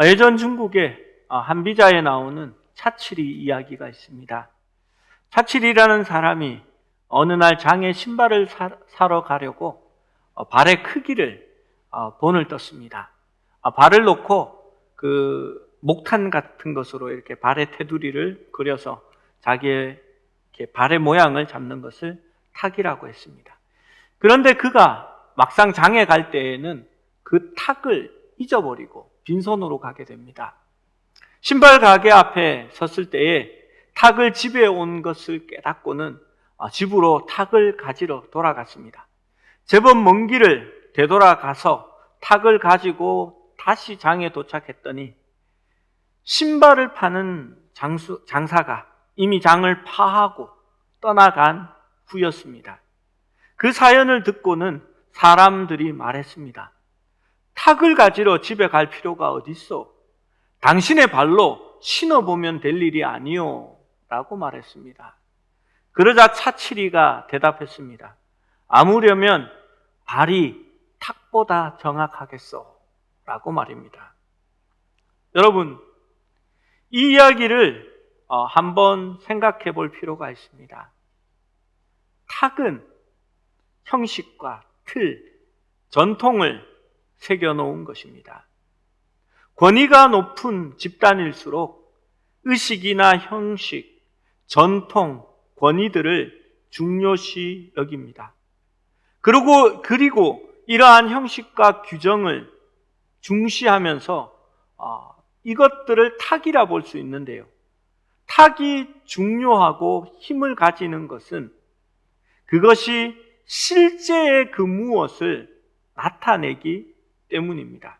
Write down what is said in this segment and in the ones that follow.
예전 중국의 한비자에 나오는 차칠이 이야기가 있습니다. 차칠이라는 사람이 어느 날 장에 신발을 사러 가려고 발의 크기를 본을 떴습니다. 발을 놓고 그 목탄 같은 것으로 이렇게 발의 테두리를 그려서 자기의 이렇게 발의 모양을 잡는 것을 탁이라고 했습니다. 그런데 그가 막상 장에 갈 때에는 그 탁을 잊어버리고 빈손으로 가게 됩니다. 신발 가게 앞에 섰을 때에 탁을 집에 온 것을 깨닫고는 집으로 탁을 가지러 돌아갔습니다. 제법 먼 길을 되돌아가서 탁을 가지고 다시 장에 도착했더니 신발을 파는 장사가 이미 장을 파하고 떠나간 후였습니다. 그 사연을 듣고는 사람들이 말했습니다. 탁을 가지러 집에 갈 필요가 어디 있어? 당신의 발로 신어보면 될 일이 아니요 라고 말했습니다. 그러자 차칠이가 대답했습니다. 아무려면 발이 탁보다 정확하겠어 라고 말입니다. 여러분, 이 이야기를 한번 생각해 볼 필요가 있습니다. 탁은 형식과 틀, 전통을 새겨놓은 것입니다. 권위가 높은 집단일수록 의식이나 형식, 전통, 권위들을 중요시 여깁니다. 그리고 이러한 형식과 규정을 중시하면서 이것들을 탁이라 볼 수 있는데요. 탁이 중요하고 힘을 가지는 것은 그것이 실제의 그 무엇을 나타내기 때문입니다.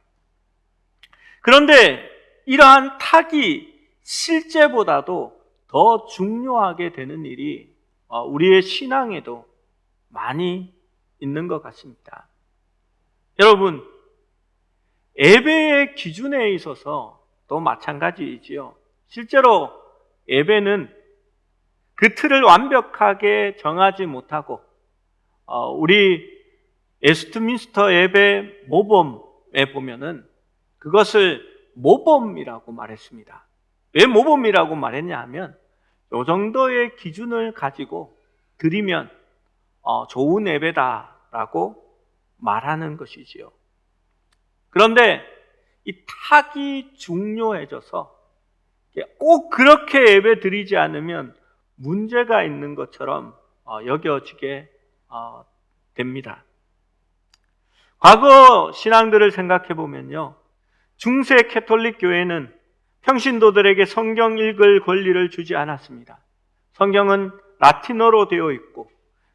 그런데 이러한 탁이 실제보다도 더 중요하게 되는 일이 우리의 신앙에도 많이 있는 것 같습니다. 여러분, 예배의 기준에 있어서도 마찬가지이지요. 실제로 예배는 그 틀을 완벽하게 정하지 못하고 우리 웨스트민스터 예배 모범에 보면은 그것을 모범이라고 말했습니다. 왜 모범이라고 말했냐 하면 이 정도의 기준을 가지고 드리면 좋은 예배다라고 말하는 것이지요. 그런데 이 탁이 중요해져서 꼭 그렇게 예배 드리지 않으면 문제가 있는 것처럼 여겨지게 됩니다. 과거 신앙들을 생각해 보면요, 중세 캐톨릭 교회는 평신도들에게 성경 읽을 권리를 주지 않았습니다. 성경은 라틴어로 되어 있고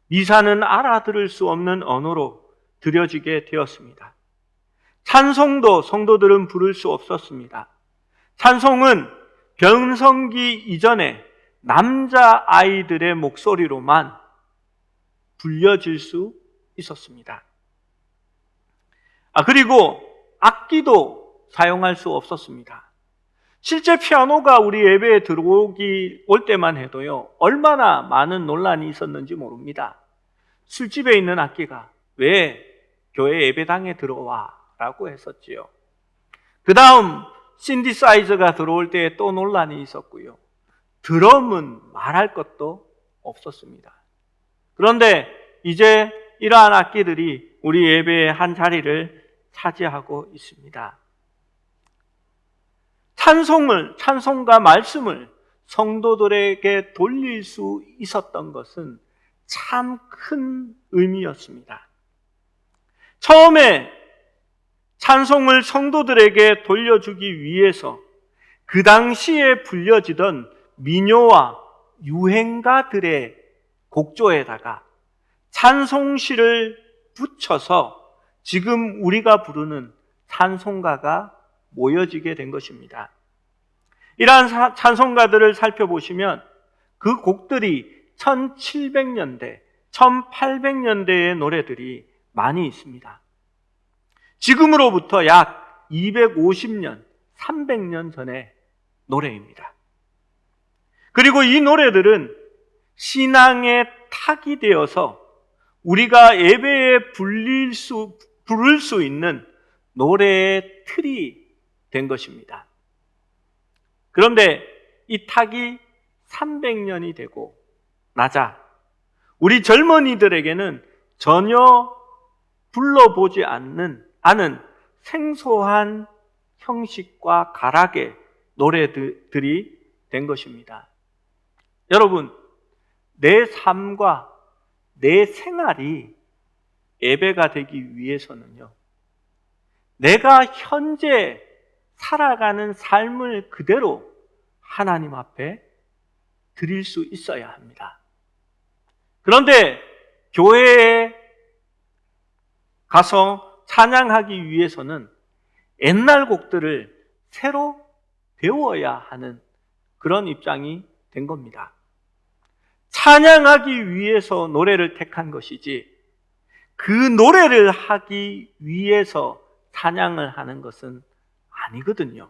미사는 알아들을 수 없는 언어로 드려지게 되었습니다. 찬송도 성도들은 부를 수 없었습니다. 찬송은 변성기 이전에 남자 아이들의 목소리로만 불려질 수 있었습니다. 그리고 악기도 사용할 수 없었습니다. 실제 피아노가 우리 예배에 올 때만 해도요, 얼마나 많은 논란이 있었는지 모릅니다. 술집에 있는 악기가 왜 교회 예배당에 들어와? 라고 했었지요. 그 다음 신디사이저가 들어올 때에 또 논란이 있었고요. 드럼은 말할 것도 없었습니다. 그런데 이제 이러한 악기들이 우리 예배의 한 자리를 차지하고 있습니다. 찬송과 말씀을 성도들에게 돌릴 수 있었던 것은 참 큰 의미였습니다. 처음에 찬송을 성도들에게 돌려주기 위해서 그 당시에 불려지던 민요와 유행가들의 곡조에다가 찬송시를 붙여서 지금 우리가 부르는 찬송가가 모여지게 된 것입니다. 이러한 찬송가들을 살펴보시면 그 곡들이 1700년대, 1800년대의 노래들이 많이 있습니다. 지금으로부터 약 250년, 300년 전의 노래입니다. 그리고 이 노래들은 신앙의 탁이 되어서 우리가 예배에 부를 수 있는 노래의 틀이 된 것입니다. 그런데 이 탁이 300년이 되고 나자 우리 젊은이들에게는 전혀 불러보지 않은 생소한 형식과 가락의 노래들이 된 것입니다. 여러분, 내 삶과 내 생활이 예배가 되기 위해서는요, 내가 현재 살아가는 삶을 그대로 하나님 앞에 드릴 수 있어야 합니다. 그런데 교회에 가서 찬양하기 위해서는 옛날 곡들을 새로 배워야 하는 그런 입장이 된 겁니다. 찬양하기 위해서 노래를 택한 것이지 그 노래를 하기 위해서 찬양을 하는 것은 아니거든요.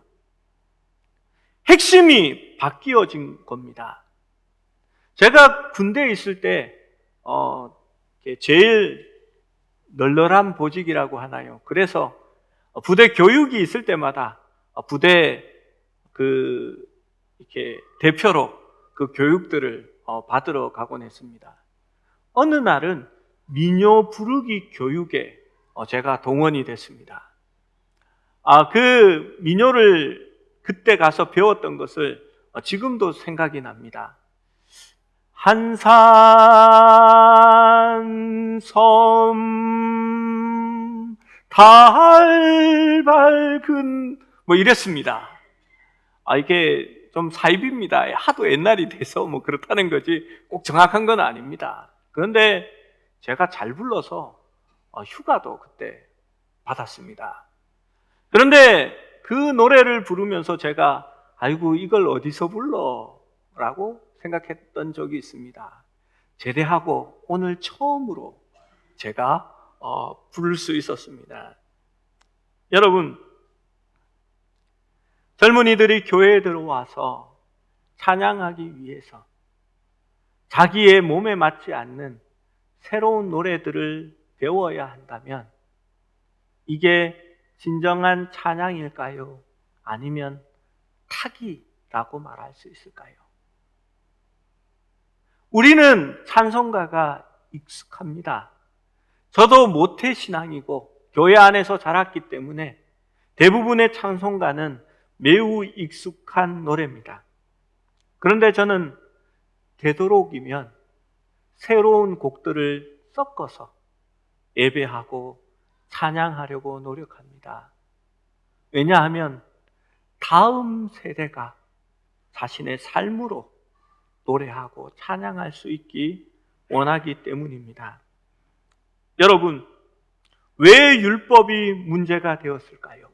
핵심이 바뀌어진 겁니다. 제가 군대에 있을 때 제일 널널한 보직이라고 하나요. 그래서 부대 교육이 있을 때마다 부대 이렇게 대표로 그 교육들을 받으러 가곤 했습니다. 어느 날은 민요 부르기 교육에 제가 동원이 됐습니다. 그 민요를 그때 가서 배웠던 것을 지금도 생각이 납니다. 한산섬 달 밝은 이랬습니다. 이게 좀 사입입니다. 하도 옛날이 돼서 그렇다는 거지 꼭 정확한 건 아닙니다. 그런데 제가 잘 불러서 휴가도 그때 받았습니다. 그런데 그 노래를 부르면서 제가 아이고 이걸 어디서 불러? 라고 생각했던 적이 있습니다. 제대하고 오늘 처음으로 제가 부를 수 있었습니다. 여러분, 젊은이들이 교회에 들어와서 찬양하기 위해서 자기의 몸에 맞지 않는 새로운 노래들을 배워야 한다면 이게 진정한 찬양일까요? 아니면 타기라고 말할 수 있을까요? 우리는 찬송가가 익숙합니다. 저도 모태신앙이고 교회 안에서 자랐기 때문에 대부분의 찬송가는 매우 익숙한 노래입니다. 그런데 저는 되도록이면 새로운 곡들을 섞어서 예배하고 찬양하려고 노력합니다. 왜냐하면 다음 세대가 자신의 삶으로 노래하고 찬양할 수 있기 원하기 때문입니다. 여러분, 왜 율법이 문제가 되었을까요?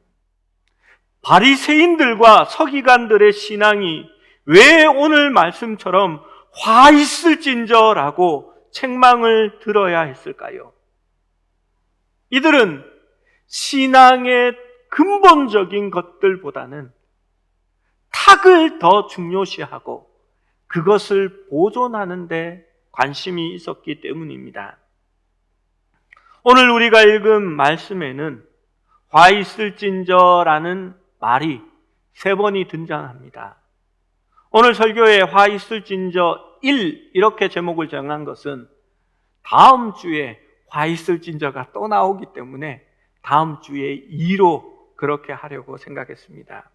바리새인들과 서기관들의 신앙이 왜 오늘 말씀처럼 화 있을진저라고 책망을 들어야 했을까요? 이들은 신앙의 근본적인 것들보다는 탁을 더 중요시하고 그것을 보존하는 데 관심이 있었기 때문입니다. 오늘 우리가 읽은 말씀에는 화 있을진저라는 말이 3번이 등장합니다. 오늘 설교에 화 있을진저 1 이렇게 제목을 정한 것은 다음 주에 화 있을진저가 또 나오기 때문에 다음 주에 2로 그렇게 하려고 생각했습니다.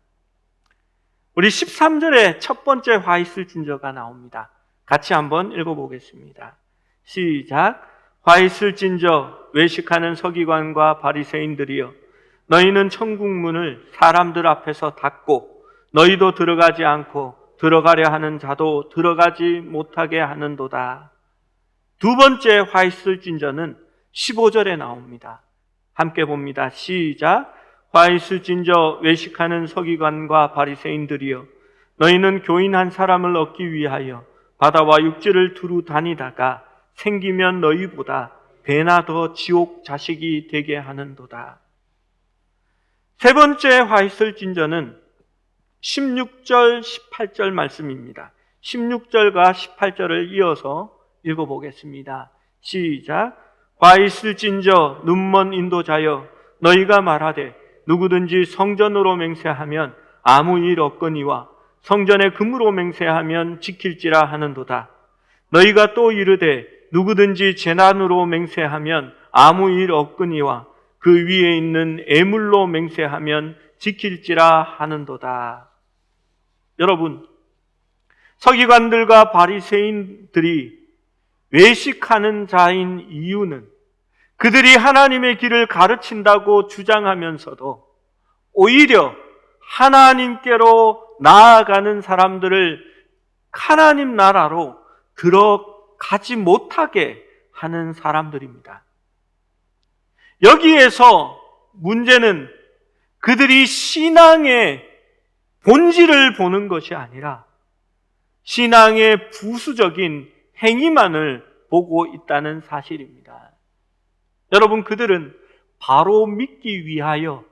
우리 13절에 첫 번째 화 있을진저가 나옵니다. 같이 한번 읽어보겠습니다. 시작. 화 있을진저 외식하는 서기관과 바리새인들이여, 너희는 천국 문을 사람들 앞에서 닫고 너희도 들어가지 않고 들어가려 하는 자도 들어가지 못하게 하는도다. 두 번째 화 있을진저는 15절에 나옵니다. 함께 봅니다. 시작. 화 있을진저 외식하는 서기관과 바리새인들이여, 너희는 교인 한 사람을 얻기 위하여 바다와 육지를 두루 다니다가 생기면 너희보다 배나 더 지옥 자식이 되게 하는도다. 세 번째 화 있을진저는 16절, 18절 말씀입니다. 16절과 18절을 이어서 읽어보겠습니다. 시작. 화 있을진저 눈먼 인도자여, 너희가 말하되 누구든지 성전으로 맹세하면 아무 일 없거니와 성전의 금으로 맹세하면 지킬지라 하는도다. 너희가 또 이르되 누구든지 제난으로 맹세하면 아무 일 없거니와 그 위에 있는 애물로 맹세하면 지킬지라 하는도다. 여러분, 서기관들과 바리새인들이 외식하는 자인 이유는 그들이 하나님의 길을 가르친다고 주장하면서도 오히려 하나님께로 나아가는 사람들을 하나님 나라로 들어가지 못하게 하는 사람들입니다. 여기에서 문제는 그들이 신앙의 본질을 보는 것이 아니라 신앙의 부수적인 행위만을 보고 있다는 사실입니다. 여러분, 그들은 바로 믿기 위하여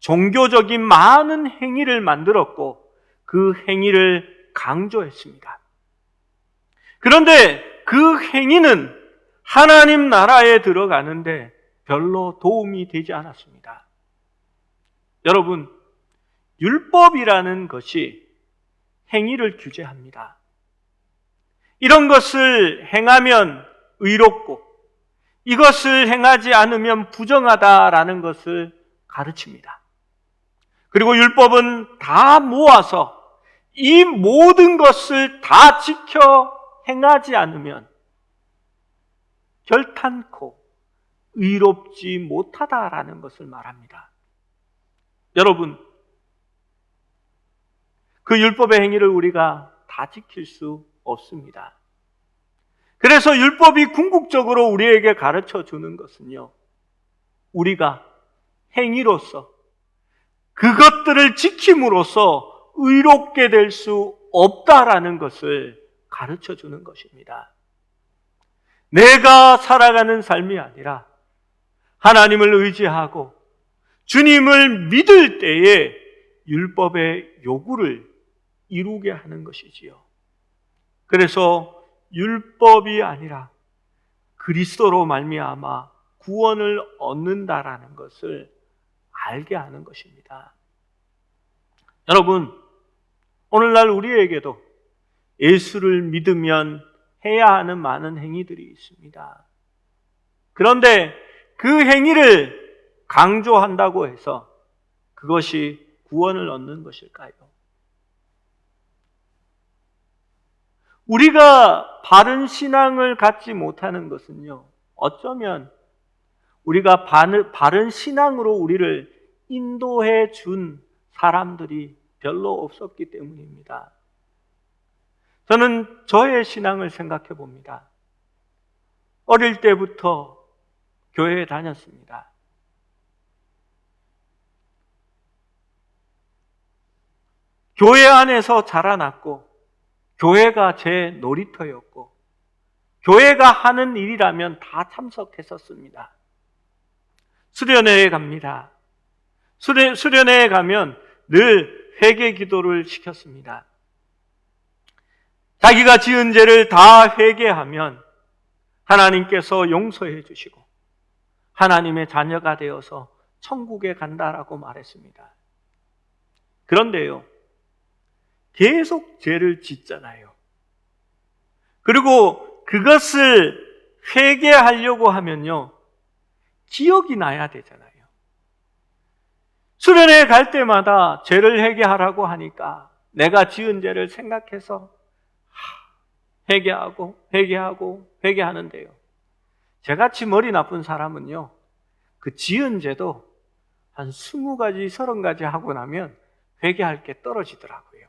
종교적인 많은 행위를 만들었고 그 행위를 강조했습니다. 그런데 그 행위는 하나님 나라에 들어가는데 별로 도움이 되지 않았습니다. 여러분, 율법이라는 것이 행위를 규제합니다. 이런 것을 행하면 의롭고 이것을 행하지 않으면 부정하다라는 것을 가르칩니다. 그리고 율법은 다 모아서 이 모든 것을 다 지켜 행하지 않으면 결탄코 의롭지 못하다라는 것을 말합니다. 여러분, 그 율법의 행위를 우리가 다 지킬 수 없습니다. 그래서 율법이 궁극적으로 우리에게 가르쳐 주는 것은요, 우리가 행위로서 그것들을 지킴으로써 의롭게 될 수 없다라는 것을 가르쳐 주는 것입니다. 내가 살아가는 삶이 아니라 하나님을 의지하고 주님을 믿을 때에 율법의 요구를 이루게 하는 것이지요. 그래서 율법이 아니라 그리스도로 말미암아 구원을 얻는다라는 것을 알게 하는 것입니다. 여러분, 오늘날 우리에게도 예수를 믿으면 해야 하는 많은 행위들이 있습니다. 그런데 그 행위를 강조한다고 해서 그것이 구원을 얻는 것일까요? 우리가 바른 신앙을 갖지 못하는 것은요, 어쩌면 우리가 바른 신앙으로 우리를 인도해 준 사람들이 별로 없었기 때문입니다. 저는 저의 신앙을 생각해 봅니다. 어릴 때부터 교회에 다녔습니다. 교회 안에서 자라났고 교회가 제 놀이터였고 교회가 하는 일이라면 다 참석했었습니다. 수련회에 갑니다. 수련회에 가면 늘 회개 기도를 시켰습니다. 자기가 지은 죄를 다 회개하면 하나님께서 용서해 주시고 하나님의 자녀가 되어서 천국에 간다라고 말했습니다. 그런데요, 계속 죄를 짓잖아요. 그리고 그것을 회개하려고 하면요, 기억이 나야 되잖아요. 수련회에 갈 때마다 죄를 회개하라고 하니까 내가 지은 죄를 생각해서 회개하는데요. 저같이 머리 나쁜 사람은요, 그 지은 죄도 한 20가지, 30가지 하고 나면 회개할 게 떨어지더라고요.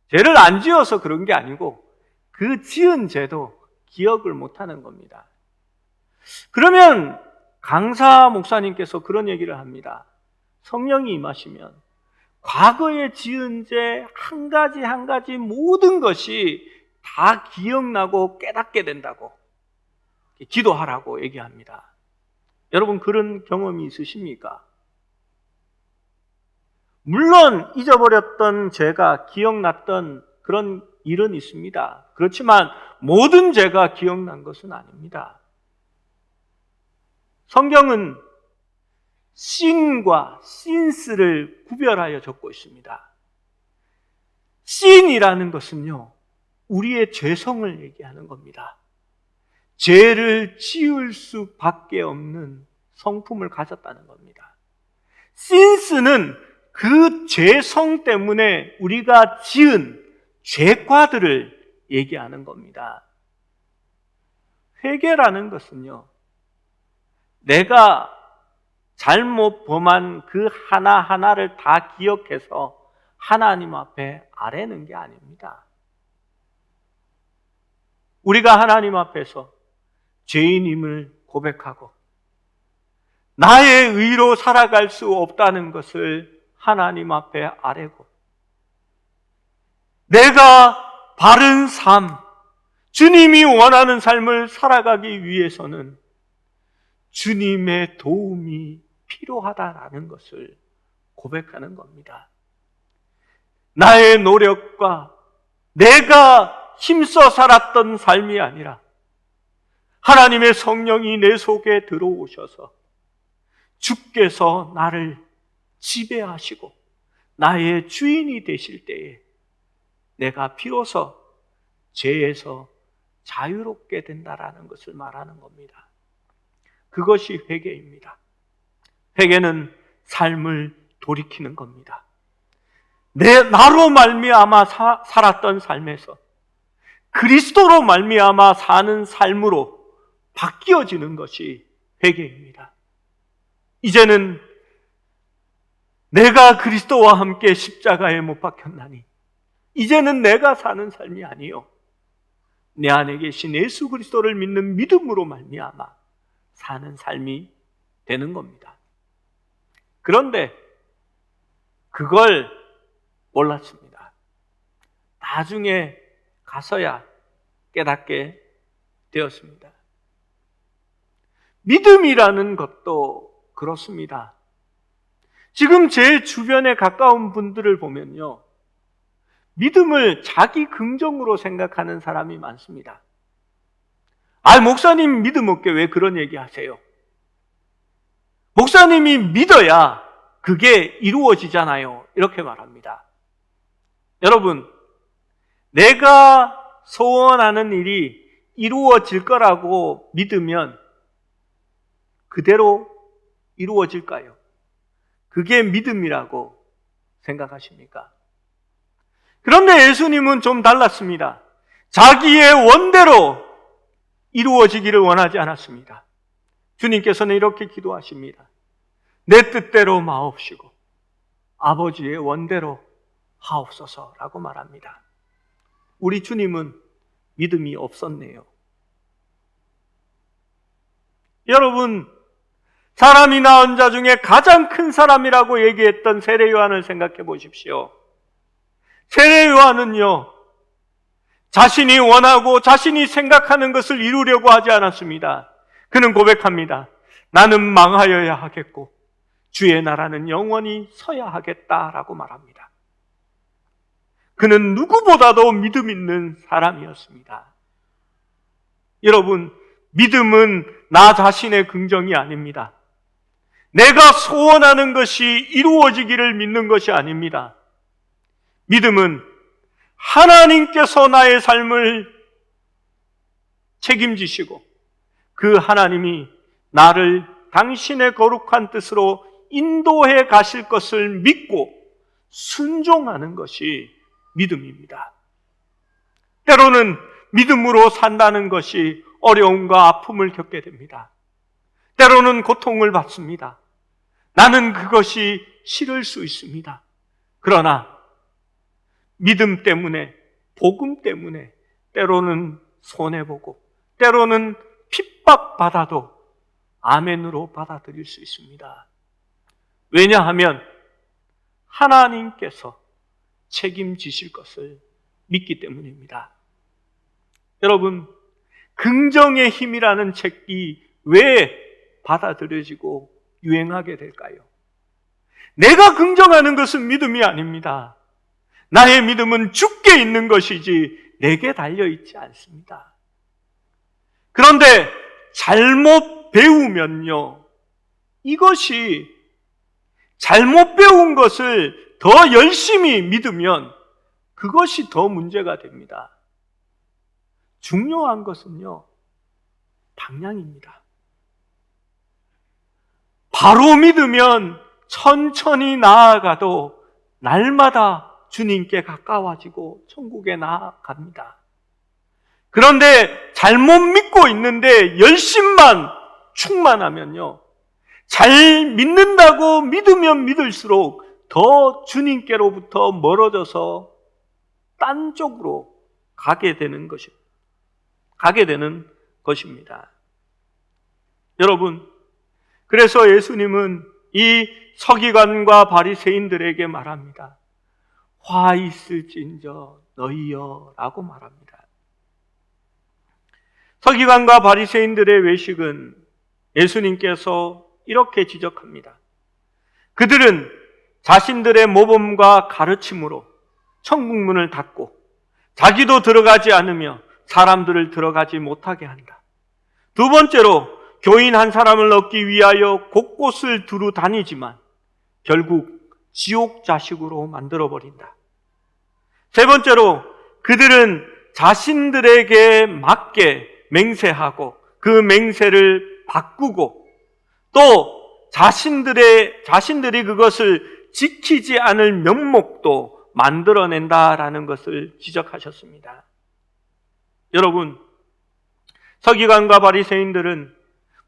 죄를 안 지어서 그런 게 아니고 그 지은 죄도 기억을 못하는 겁니다. 그러면 강사 목사님께서 그런 얘기를 합니다. 성령이 임하시면 과거에 지은 죄 한 가지 한 가지 모든 것이 다 기억나고 깨닫게 된다고 기도하라고 얘기합니다. 여러분, 그런 경험이 있으십니까? 물론 잊어버렸던 죄가 기억났던 그런 일은 있습니다. 그렇지만 모든 죄가 기억난 것은 아닙니다. 성경은 sin과 since를 구별하여 적고 있습니다. sin이라는 것은요, 우리의 죄성을 얘기하는 겁니다. 죄를 지을 수밖에 없는 성품을 가졌다는 겁니다. since는 그 죄성 때문에 우리가 지은 죄과들을 얘기하는 겁니다. 회개라는 것은요, 내가 잘못 범한 그 하나하나를 다 기억해서 하나님 앞에 아뢰는 게 아닙니다. 우리가 하나님 앞에서 죄인임을 고백하고 나의 의로 살아갈 수 없다는 것을 하나님 앞에 아뢰고, 내가 바른 삶, 주님이 원하는 삶을 살아가기 위해서는 주님의 도움이 필요하다라는 것을 고백하는 겁니다. 나의 노력과 내가 힘써 살았던 삶이 아니라 하나님의 성령이 내 속에 들어오셔서 주께서 나를 지배하시고 나의 주인이 되실 때에 내가 비로소 죄에서 자유롭게 된다라는 것을 말하는 겁니다. 그것이 회개입니다. 회개는 삶을 돌이키는 겁니다. 나로 말미암아 살았던 삶에서 그리스도로 말미암아 사는 삶으로 바뀌어지는 것이 회개입니다. 이제는 내가 그리스도와 함께 십자가에 못 박혔나니 이제는 내가 사는 삶이 아니요, 내 안에 계신 예수 그리스도를 믿는 믿음으로 말미암아 사는 삶이 되는 겁니다. 그런데 그걸 몰랐습니다. 나중에 가서야 깨닫게 되었습니다. 믿음이라는 것도 그렇습니다. 지금 제 주변에 가까운 분들을 보면요, 믿음을 자기 긍정으로 생각하는 사람이 많습니다. 목사님 믿음 없게 왜 그런 얘기 하세요? 목사님이 믿어야 그게 이루어지잖아요. 이렇게 말합니다. 여러분, 내가 소원하는 일이 이루어질 거라고 믿으면 그대로 이루어질까요? 그게 믿음이라고 생각하십니까? 그런데 예수님은 좀 달랐습니다. 자기의 원대로 이루어지기를 원하지 않았습니다. 주님께서는 이렇게 기도하십니다. 내 뜻대로 마옵시고 아버지의 원대로 하옵소서라고 말합니다. 우리 주님은 믿음이 없었네요. 여러분, 사람이 낳은 자 중에 가장 큰 사람이라고 얘기했던 세례 요한을 생각해 보십시오. 세례 요한은요, 자신이 원하고 자신이 생각하는 것을 이루려고 하지 않았습니다. 그는 고백합니다. 나는 망하여야 하겠고 주의 나라는 영원히 서야 하겠다라고 말합니다. 그는 누구보다도 믿음 있는 사람이었습니다. 여러분, 믿음은 나 자신의 긍정이 아닙니다. 내가 소원하는 것이 이루어지기를 믿는 것이 아닙니다. 믿음은 하나님께서 나의 삶을 책임지시고 그 하나님이 나를 당신의 거룩한 뜻으로 인도해 가실 것을 믿고 순종하는 것이 믿음입니다. 때로는 믿음으로 산다는 것이 어려움과 아픔을 겪게 됩니다. 때로는 고통을 받습니다. 나는 그것이 싫을 수 있습니다. 그러나 믿음 때문에, 복음 때문에 때로는 손해보고 때로는 핍박받아도 아멘으로 받아들일 수 있습니다. 왜냐하면 하나님께서 책임지실 것을 믿기 때문입니다. 여러분, 긍정의 힘이라는 책이 왜 받아들여지고 유행하게 될까요? 내가 긍정하는 것은 믿음이 아닙니다. 나의 믿음은 주께 있는 것이지 내게 달려있지 않습니다. 그런데 잘못 배우면요, 이것이 잘못 배운 것을 더 열심히 믿으면 그것이 더 문제가 됩니다. 중요한 것은요, 방향입니다. 바로 믿으면 천천히 나아가도 날마다 주님께 가까워지고 천국에 나아갑니다. 그런데 잘못 믿고 있는데 열심만 충만하면요, 잘 믿는다고 믿으면 믿을수록 더 주님께로부터 멀어져서 딴 쪽으로 가게 되는 것입니다. 여러분, 그래서 예수님은 이 서기관과 바리새인들에게 말합니다. 화 있을진저 너희여 라고 말합니다. 서기관과 바리새인들의 외식은 예수님께서 이렇게 지적합니다. 그들은 자신들의 모범과 가르침으로 천국문을 닫고 자기도 들어가지 않으며 사람들을 들어가지 못하게 한다. 두 번째로 교인 한 사람을 얻기 위하여 곳곳을 두루 다니지만 결국 지옥 자식으로 만들어버린다. 세 번째로 그들은 자신들에게 맞게 맹세하고 그 맹세를 바꾸고 또 자신들이 그것을 지키지 않을 면목도 만들어낸다라는 것을 지적하셨습니다. 여러분, 서기관과 바리새인들은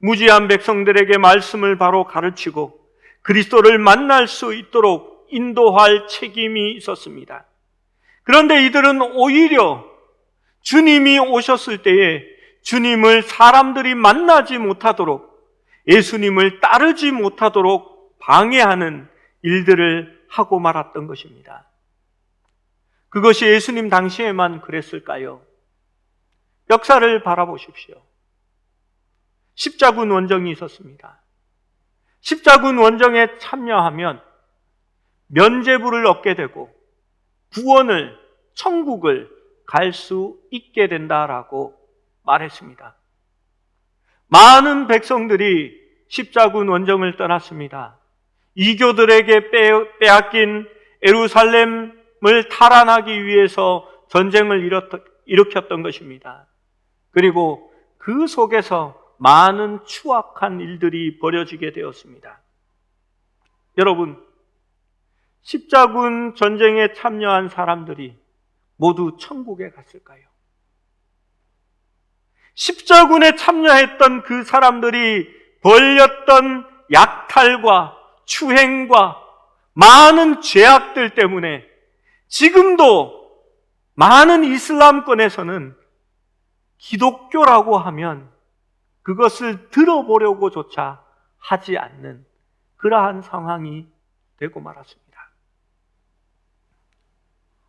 무지한 백성들에게 말씀을 바로 가르치고 그리스도를 만날 수 있도록 인도할 책임이 있었습니다. 그런데 이들은 오히려 주님이 오셨을 때에 주님을 사람들이 만나지 못하도록, 예수님을 따르지 못하도록 방해하는 일들을 하고 말았던 것입니다. 그것이 예수님 당시에만 그랬을까요? 역사를 바라보십시오. 십자군 원정이 있었습니다. 십자군 원정에 참여하면 면죄부를 얻게 되고 구원을, 천국을 갈 수 있게 된다라고 말했습니다. 많은 백성들이 십자군 원정을 떠났습니다. 이교들에게 빼앗긴 예루살렘을 탈환하기 위해서 전쟁을 일으켰던 것입니다. 그리고 그 속에서 많은 추악한 일들이 벌어지게 되었습니다. 여러분, 십자군 전쟁에 참여한 사람들이 모두 천국에 갔을까요? 십자군에 참여했던 그 사람들이 벌였던 약탈과 추행과 많은 죄악들 때문에 지금도 많은 이슬람권에서는 기독교라고 하면 그것을 들어보려고조차 하지 않는 그러한 상황이 되고 말았습니다.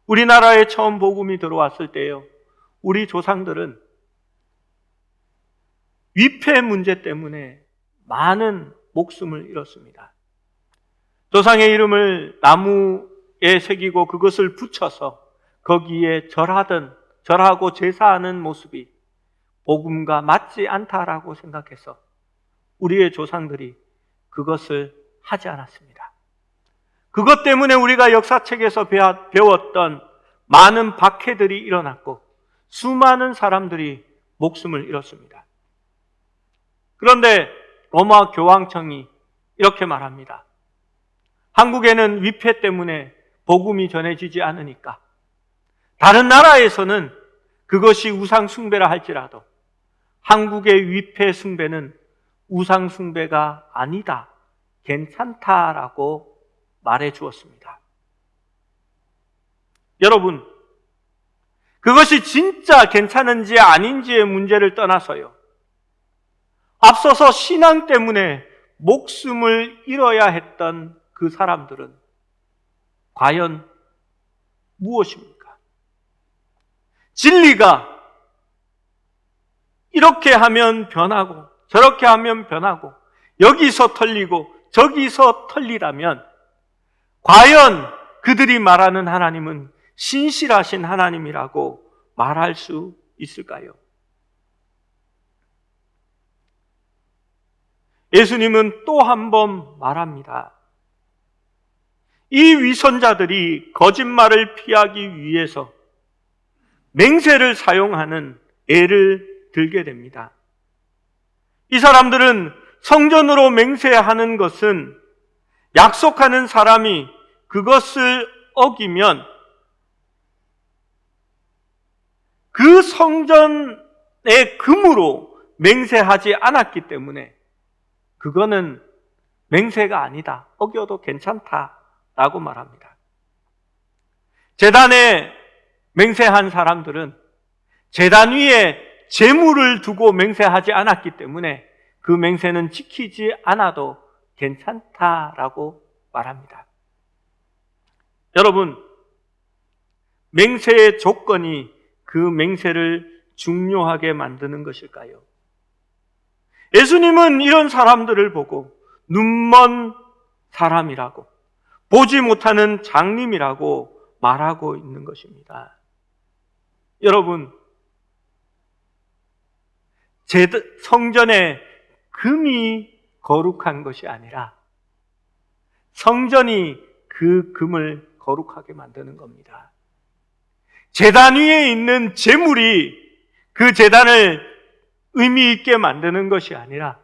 우리나라에 처음 복음이 들어왔을 때요, 우리 조상들은 위패 문제 때문에 많은 목숨을 잃었습니다. 조상의 이름을 나무에 새기고 그것을 붙여서 거기에 절하고 제사하는 모습이 복음과 맞지 않다라고 생각해서 우리의 조상들이 그것을 하지 않았습니다. 그것 때문에 우리가 역사책에서 배웠던 많은 박해들이 일어났고 수많은 사람들이 목숨을 잃었습니다. 그런데 로마 교황청이 이렇게 말합니다. 한국에는 위패 때문에 복음이 전해지지 않으니까 다른 나라에서는 그것이 우상 숭배라 할지라도 한국의 위패 숭배는 우상 숭배가 아니다, 괜찮다라고 말해 주었습니다. 여러분, 그것이 진짜 괜찮은지 아닌지의 문제를 떠나서요, 앞서서 신앙 때문에 목숨을 잃어야 했던 그 사람들은 과연 무엇입니까? 진리가 이렇게 하면 변하고 저렇게 하면 변하고 여기서 털리고 저기서 털리라면 과연 그들이 말하는 하나님은 신실하신 하나님이라고 말할 수 있을까요? 예수님은 또 한 번 말합니다. 이 위선자들이 거짓말을 피하기 위해서 맹세를 사용하는 애를 들게 됩니다. 이 사람들은 성전으로 맹세하는 것은 약속하는 사람이 그것을 어기면 그 성전의 금으로 맹세하지 않았기 때문에 그거는 맹세가 아니다, 어겨도 괜찮다라고 말합니다. 제단에 맹세한 사람들은 제단 위에 제물을 두고 맹세하지 않았기 때문에 그 맹세는 지키지 않아도 괜찮다라고 말합니다. 여러분, 맹세의 조건이 그 맹세를 중요하게 만드는 것일까요? 예수님은 이런 사람들을 보고 눈먼 사람이라고, 보지 못하는 장님이라고 말하고 있는 것입니다. 여러분, 성전에 금이 거룩한 것이 아니라 성전이 그 금을 거룩하게 만드는 겁니다. 제단 위에 있는 제물이 그 제단을 의미 있게 만드는 것이 아니라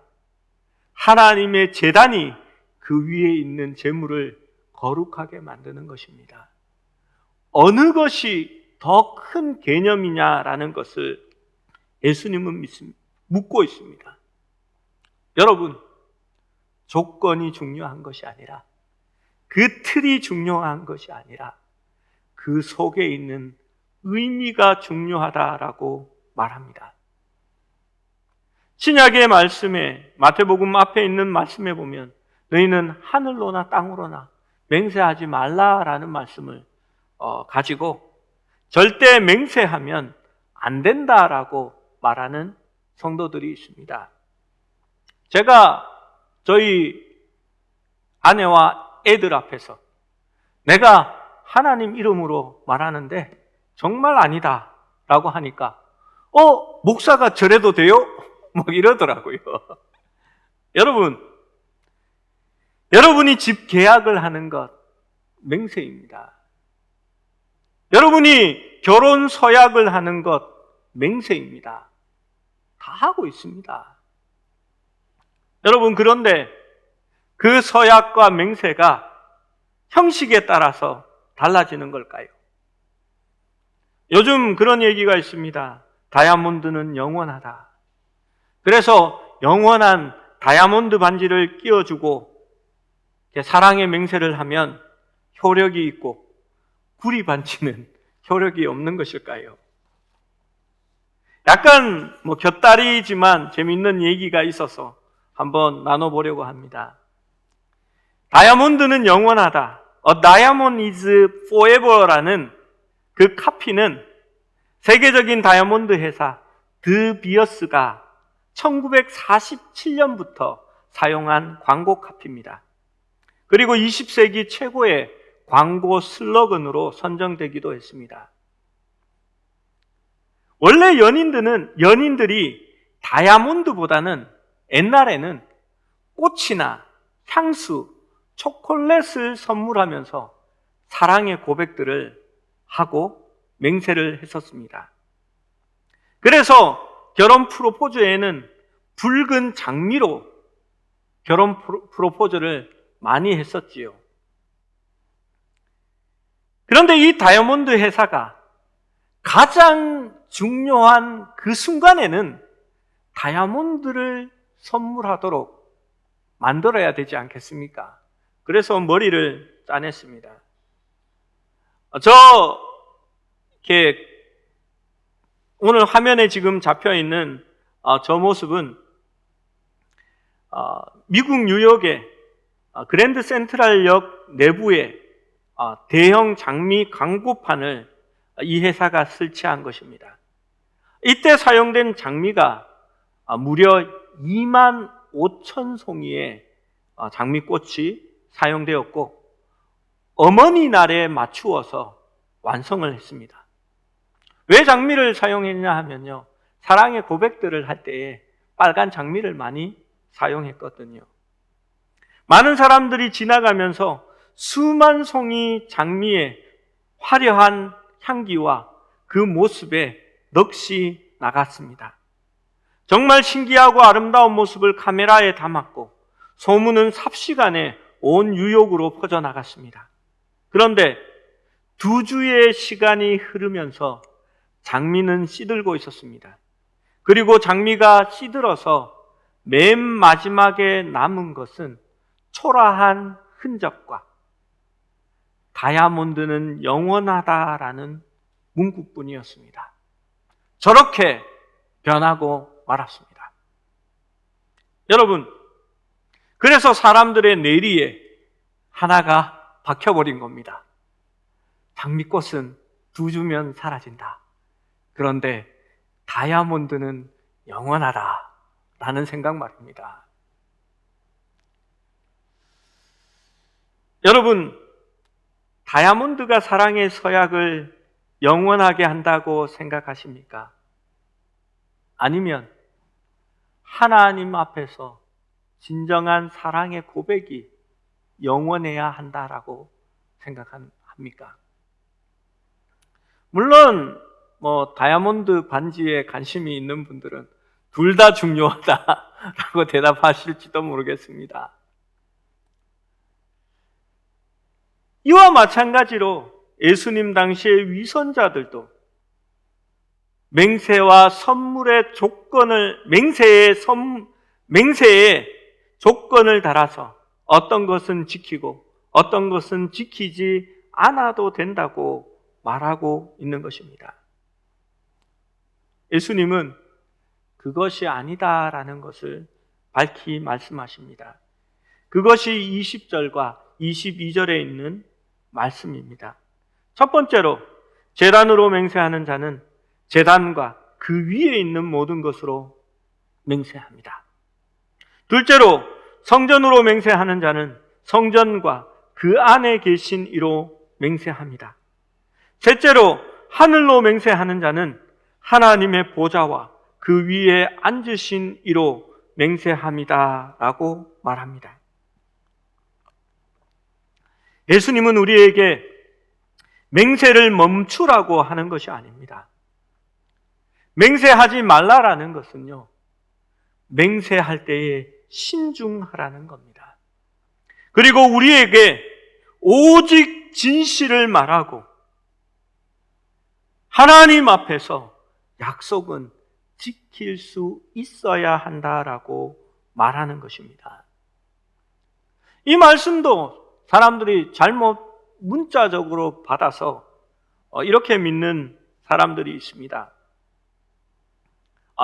하나님의 제단이 그 위에 있는 제물을 거룩하게 만드는 것입니다. 어느 것이 더 큰 개념이냐라는 것을 예수님은 묻고 있습니다. 여러분, 조건이 중요한 것이 아니라, 그 틀이 중요한 것이 아니라 그 속에 있는 의미가 중요하다라고 말합니다. 신약의 말씀에, 마태복음 앞에 있는 말씀에 보면 너희는 하늘로나 땅으로나 맹세하지 말라라는 말씀을 가지고 절대 맹세하면 안 된다라고 말하는 성도들이 있습니다. 제가 저희 아내와 애들 앞에서 내가 하나님 이름으로 말하는데 정말 아니다 라고 하니까 목사가 저래도 돼요? 막 이러더라고요. 여러분이 집 계약을 하는 것 맹세입니다. 여러분이 결혼 서약을 하는 것 맹세입니다. 다 하고 있습니다. 여러분, 그런데 그 서약과 맹세가 형식에 따라서 달라지는 걸까요? 요즘 그런 얘기가 있습니다. 다이아몬드는 영원하다. 그래서 영원한 다이아몬드 반지를 끼워주고 사랑의 맹세를 하면 효력이 있고 구리 반지는 효력이 없는 것일까요? 약간 곁다리지만 재미있는 얘기가 있어서 한번 나눠보려고 합니다. 다이아몬드는 영원하다. A diamond is forever라는 그 카피는 세계적인 다이아몬드 회사 드비어스가 1947년부터 사용한 광고 카피입니다. 그리고 20세기 최고의 광고 슬로건으로 선정되기도 했습니다. 원래 연인들이 다이아몬드보다는 옛날에는 꽃이나 향수, 초콜릿을 선물하면서 사랑의 고백들을 하고 맹세를 했었습니다. 그래서 결혼 프로포즈에는 붉은 장미로 결혼 프로포즈를 많이 했었지요. 그런데 이 다이아몬드 회사가 가장 중요한 그 순간에는 다이아몬드를 선물하도록 만들어야 되지 않겠습니까? 그래서 머리를 짜냈습니다. 이렇게 오늘 화면에 지금 잡혀 있는 저 모습은 미국 뉴욕의 그랜드 센트럴역 내부에 대형 장미 광고판을 이 회사가 설치한 것입니다. 이때 사용된 장미가 무려 2만 5천 송이의 장미꽃이 사용되었고 어머니 날에 맞추어서 완성을 했습니다. 왜 장미를 사용했냐 하면요, 사랑의 고백들을 할 때에 빨간 장미를 많이 사용했거든요. 많은 사람들이 지나가면서 수만 송이 장미의 화려한 향기와 그 모습에 넋이 나갔습니다. 정말 신기하고 아름다운 모습을 카메라에 담았고 소문은 삽시간에 온 뉴욕으로 퍼져나갔습니다. 그런데 2주의 시간이 흐르면서 장미는 시들고 있었습니다. 그리고 장미가 시들어서 맨 마지막에 남은 것은 초라한 흔적과 다이아몬드는 영원하다라는 문구뿐이었습니다. 저렇게 변하고 말았습니다. 여러분, 그래서 사람들의 뇌리에 하나가 박혀버린 겁니다. 장미꽃은 2주면 사라진다. 그런데 다이아몬드는 영원하다 라는 생각 말입니다. 여러분, 다이아몬드가 사랑의 서약을 영원하게 한다고 생각하십니까? 아니면 하나님 앞에서 진정한 사랑의 고백이 영원해야 한다라고 생각합니까? 물론 다이아몬드 반지에 관심이 있는 분들은 둘 다 중요하다라고 대답하실지도 모르겠습니다. 이와 마찬가지로 예수님 당시의 위선자들도 맹세와 선물의 조건을 맹세에 조건을 달아서 어떤 것은 지키고 어떤 것은 지키지 않아도 된다고 말하고 있는 것입니다. 예수님은 그것이 아니다라는 것을 밝히 말씀하십니다. 그것이 20절과 22절에 있는 말씀입니다. 첫 번째로 제단으로 맹세하는 자는 제단과 그 위에 있는 모든 것으로 맹세합니다. 둘째로 성전으로 맹세하는 자는 성전과 그 안에 계신 이로 맹세합니다. 셋째로 하늘로 맹세하는 자는 하나님의 보좌와 그 위에 앉으신 이로 맹세합니다 라고 말합니다. 예수님은 우리에게 맹세를 멈추라고 하는 것이 아닙니다. 맹세하지 말라라는 것은요, 맹세할 때에 신중하라는 겁니다. 그리고 우리에게 오직 진실을 말하고 하나님 앞에서 약속은 지킬 수 있어야 한다라고 말하는 것입니다. 이 말씀도 사람들이 잘못 문자적으로 받아서 이렇게 믿는 사람들이 있습니다.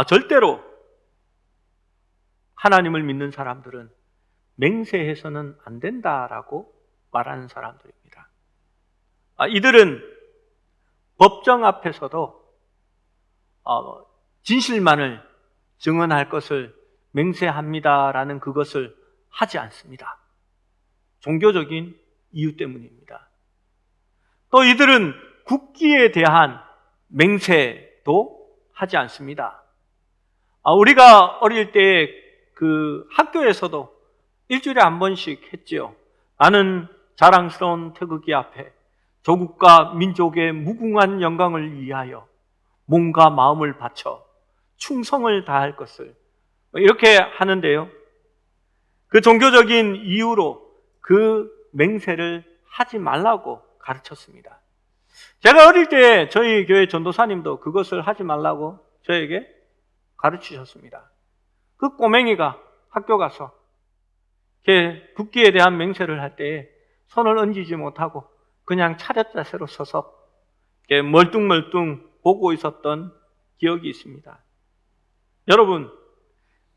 절대로 하나님을 믿는 사람들은 맹세해서는 안 된다라고 말하는 사람들입니다. 이들은 법정 앞에서도 진실만을 증언할 것을 맹세합니다라는 그것을 하지 않습니다. 종교적인 이유 때문입니다. 또 이들은 국기에 대한 맹세도 하지 않습니다. 우리가 어릴 때 그 학교에서도 일주일에 한 번씩 했지요. 나는 자랑스러운 태극기 앞에 조국과 민족의 무궁한 영광을 위하여 몸과 마음을 바쳐 충성을 다할 것을 이렇게 하는데요. 그 종교적인 이유로 그 맹세를 하지 말라고 가르쳤습니다. 제가 어릴 때 저희 교회 전도사님도 그것을 하지 말라고 저에게 가르치셨습니다. 그 꼬맹이가 학교 가서 국기에 대한 맹세를 할 때에 손을 얹지 못하고 그냥 차렷 자세로 서서 멀뚱멀뚱 보고 있었던 기억이 있습니다. 여러분,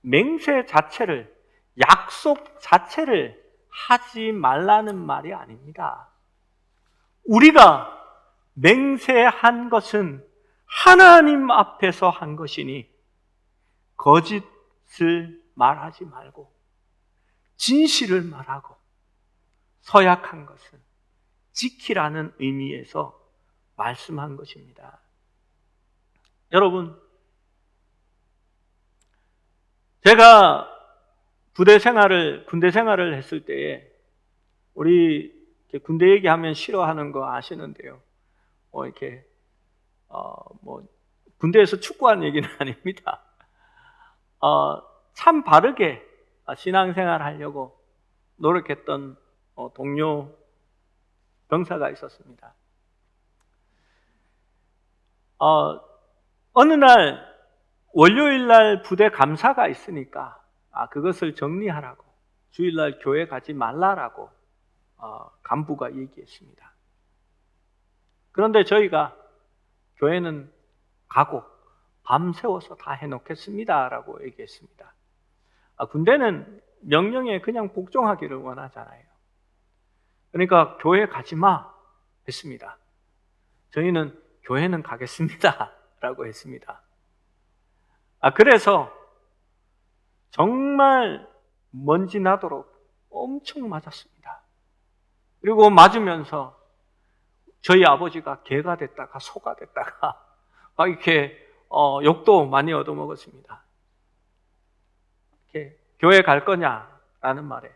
맹세 자체를, 약속 자체를 하지 말라는 말이 아닙니다. 우리가 맹세한 것은 하나님 앞에서 한 것이니 거짓을 말하지 말고 진실을 말하고 서약한 것은 지키라는 의미에서 말씀한 것입니다. 여러분, 제가 군대 생활을 했을 때에 우리 군대 얘기하면 싫어하는 거 아시는데요. 이렇게 군대에서 축구하는 얘기는 아닙니다. 참 바르게 신앙생활 하려고 노력했던 동료 병사가 있었습니다. 어느 날 월요일 날 부대 감사가 있으니까 그것을 정리하라고, 주일날 교회 가지 말라라고 간부가 얘기했습니다. 그런데 저희가 교회는 가고 밤새워서 다 해놓겠습니다 라고 얘기했습니다. 군대는 명령에 그냥 복종하기를 원하잖아요. 그러니까 교회 가지 마 했습니다. 저희는 교회는 가겠습니다 라고 했습니다. 그래서 정말 먼지 나도록 엄청 맞았습니다. 그리고 맞으면서 저희 아버지가 개가 됐다가 소가 됐다가 이렇게 욕도 많이 얻어먹었습니다. 이렇게 교회 갈 거냐라는 말에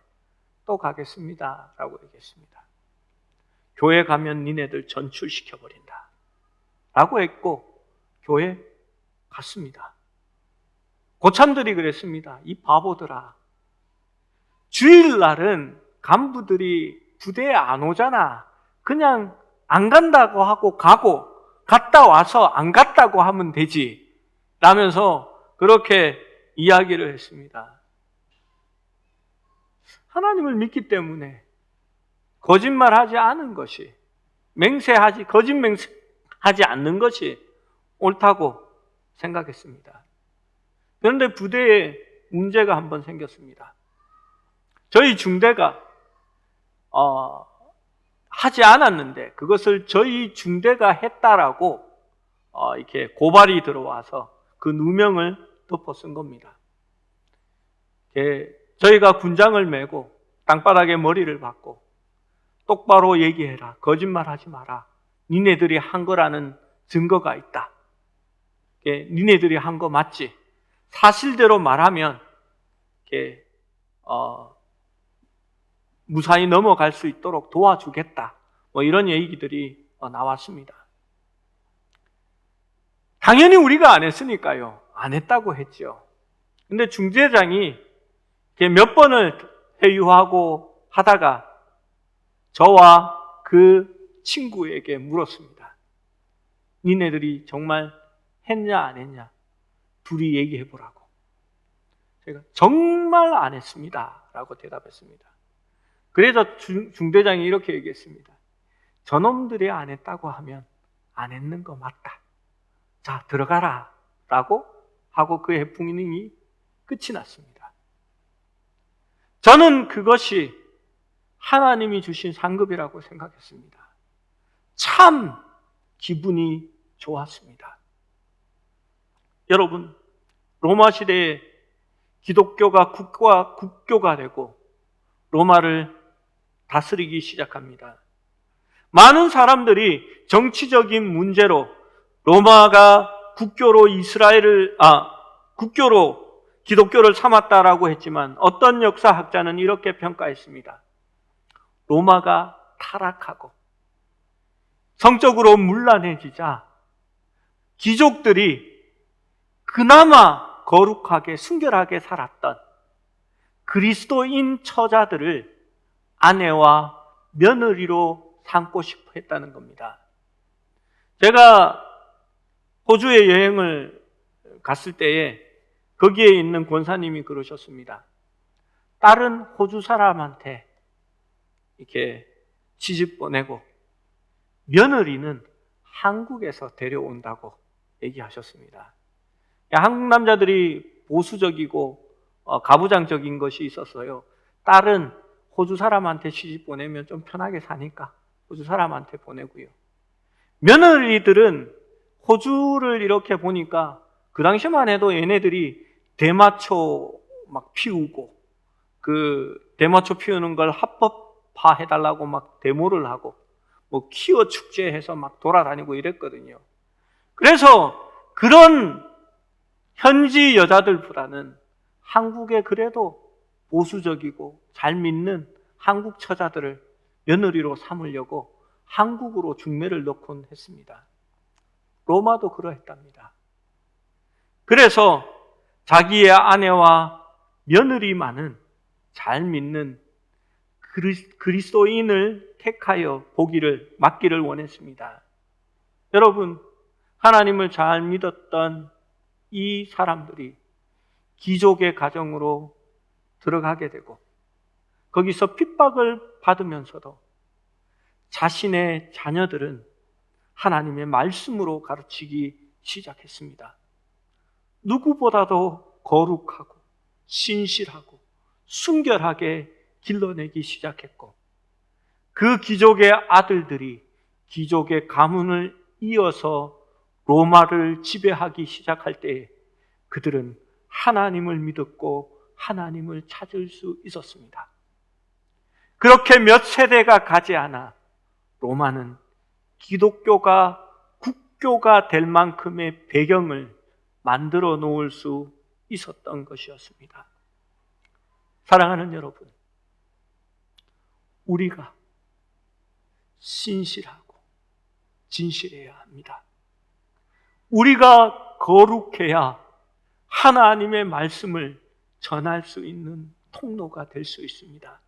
또 가겠습니다 라고 얘기했습니다. 교회 가면 니네들 전출시켜버린다 라고 했고 교회 갔습니다. 고참들이 그랬습니다. 이 바보들아, 주일날은 간부들이 부대에 안 오잖아. 그냥 안 간다고 하고 가고 갔다 와서 안 갔다고 하면 되지 라면서 그렇게 이야기를 했습니다. 하나님을 믿기 때문에 거짓말하지 않은 것이, 거짓 맹세하지 않는 것이 옳다고 생각했습니다. 그런데 부대에 문제가 한번 생겼습니다. 저희 중대가 하지 않았는데 그것을 저희 중대가 했다라고 이렇게 고발이 들어와서 그 누명을 덮어 쓴 겁니다. 저희가 군장을 메고 땅바닥에 머리를 박고 똑바로 얘기해라, 거짓말하지 마라, 니네들이 한 거라는 증거가 있다, 니네들이 한 거 맞지, 사실대로 말하면 무사히 넘어갈 수 있도록 도와주겠다, 이런 얘기들이 나왔습니다. 당연히 우리가 안 했으니까요, 안 했다고 했죠. 근데 중대장이 몇 번을 회유하고 하다가 저와 그 친구에게 물었습니다. 니네들이 정말 했냐 안 했냐 둘이 얘기해 보라고. 제가 정말 안 했습니다 라고 대답했습니다. 그래서 중대장이 이렇게 얘기했습니다. 저놈들이 안 했다고 하면 안 했는 거 맞다, 자 들어가라 라고 하고 그 해프닝이 끝이 났습니다. 저는 그것이 하나님이 주신 상급이라고 생각했습니다. 참 기분이 좋았습니다. 여러분, 로마 시대에 기독교가 국교가 되고 로마를 다스리기 시작합니다. 많은 사람들이 정치적인 문제로 로마가 국교로 국교로 기독교를 삼았다라고 했지만 어떤 역사학자는 이렇게 평가했습니다. 로마가 타락하고 성적으로 문란해지자 귀족들이 그나마 거룩하게 순결하게 살았던 그리스도인 처자들을 아내와 며느리로 삼고 싶어 했다는 겁니다. 제가 호주에 여행을 갔을 때에 거기에 있는 권사님이 그러셨습니다. 딸은 호주 사람한테 이렇게 시집 보내고 며느리는 한국에서 데려온다고 얘기하셨습니다. 한국 남자들이 보수적이고 가부장적인 것이 있었어요. 딸은 호주 사람한테 시집 보내면 좀 편하게 사니까 호주 사람한테 보내고요. 며느리들은 호주를 이렇게 보니까 그 당시만 해도 얘네들이 대마초 막 피우고 그 대마초 피우는 걸 합법화 해달라고 막 데모를 하고 키워 축제해서 막 돌아다니고 이랬거든요. 그래서 그런 현지 여자들보다는 한국에 그래도 보수적이고 잘 믿는 한국 처자들을 며느리로 삼으려고 한국으로 중매를 넣곤 했습니다. 로마도 그러했답니다. 그래서 자기의 아내와 며느리만은 잘 믿는 그리스도인을 택하여 맡기를 원했습니다. 여러분, 하나님을 잘 믿었던 이 사람들이 귀족의 가정으로 들어가게 되고 거기서 핍박을 받으면서도 자신의 자녀들은 하나님의 말씀으로 가르치기 시작했습니다. 누구보다도 거룩하고 신실하고 순결하게 길러내기 시작했고 그 귀족의 아들들이 귀족의 가문을 이어서 로마를 지배하기 시작할 때에 그들은 하나님을 믿었고 하나님을 찾을 수 있었습니다. 그렇게 몇 세대가 가지 않아 로마는 기독교가 국교가 될 만큼의 배경을 만들어 놓을 수 있었던 것이었습니다. 사랑하는 여러분, 우리가 신실하고 진실해야 합니다. 우리가 거룩해야 하나님의 말씀을 전할 수 있는 통로가 될 수 있습니다.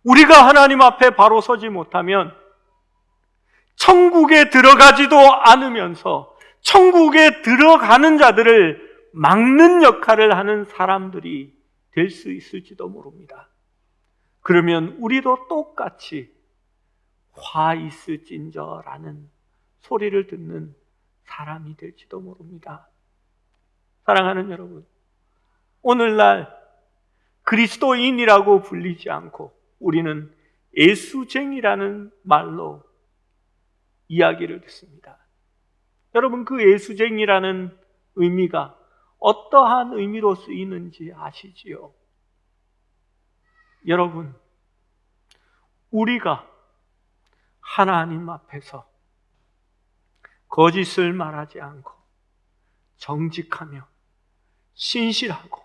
우리가 하나님 앞에 바로 서지 못하면 천국에 들어가지도 않으면서 천국에 들어가는 자들을 막는 역할을 하는 사람들이 될 수 있을지도 모릅니다. 그러면 우리도 똑같이 화 있을진저라는 소리를 듣는 사람이 될지도 모릅니다. 사랑하는 여러분, 오늘날 그리스도인이라고 불리지 않고 우리는 예수쟁이라는 말로 이야기를 듣습니다. 여러분, 그 예수쟁이라는 의미가 어떠한 의미로 쓰이는지 아시지요? 여러분, 우리가 하나님 앞에서 거짓을 말하지 않고 정직하며 신실하고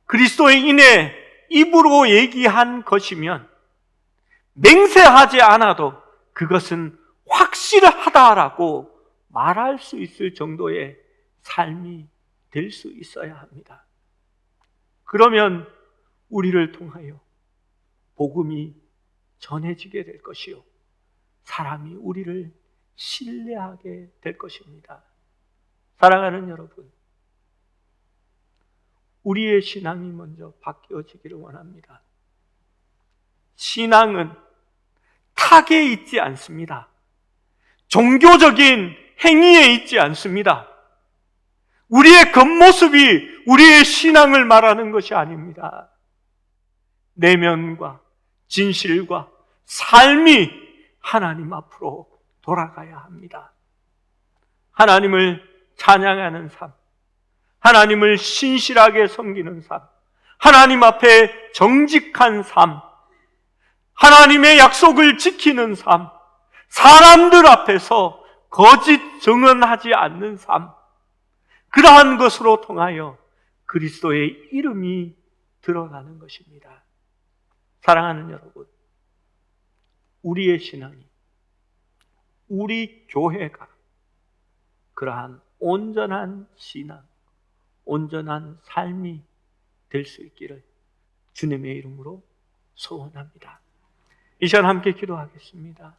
그리스도인의 입으로 얘기한 것이면 맹세하지 않아도 그것은 확실하다라고 말할 수 있을 정도의 삶이 될 수 있어야 합니다. 그러면 우리를 통하여 복음이 전해지게 될 것이요, 사람이 우리를 신뢰하게 될 것입니다. 사랑하는 여러분, 우리의 신앙이 먼저 바뀌어지기를 원합니다. 신앙은 탁에 있지 않습니다. 종교적인 행위에 있지 않습니다. 우리의 겉모습이 우리의 신앙을 말하는 것이 아닙니다. 내면과 진실과 삶이 하나님 앞으로 돌아가야 합니다. 하나님을 찬양하는 삶, 하나님을 신실하게 섬기는 삶, 하나님 앞에 정직한 삶, 하나님의 약속을 지키는 삶, 사람들 앞에서 거짓 증언하지 않는 삶, 그러한 것으로 통하여 그리스도의 이름이 드러나는 것입니다. 사랑하는 여러분, 우리의 신앙이, 우리 교회가 그러한 온전한 신앙, 온전한 삶이 될 수 있기를 주님의 이름으로 소원합니다. 이 시간 함께 기도하겠습니다.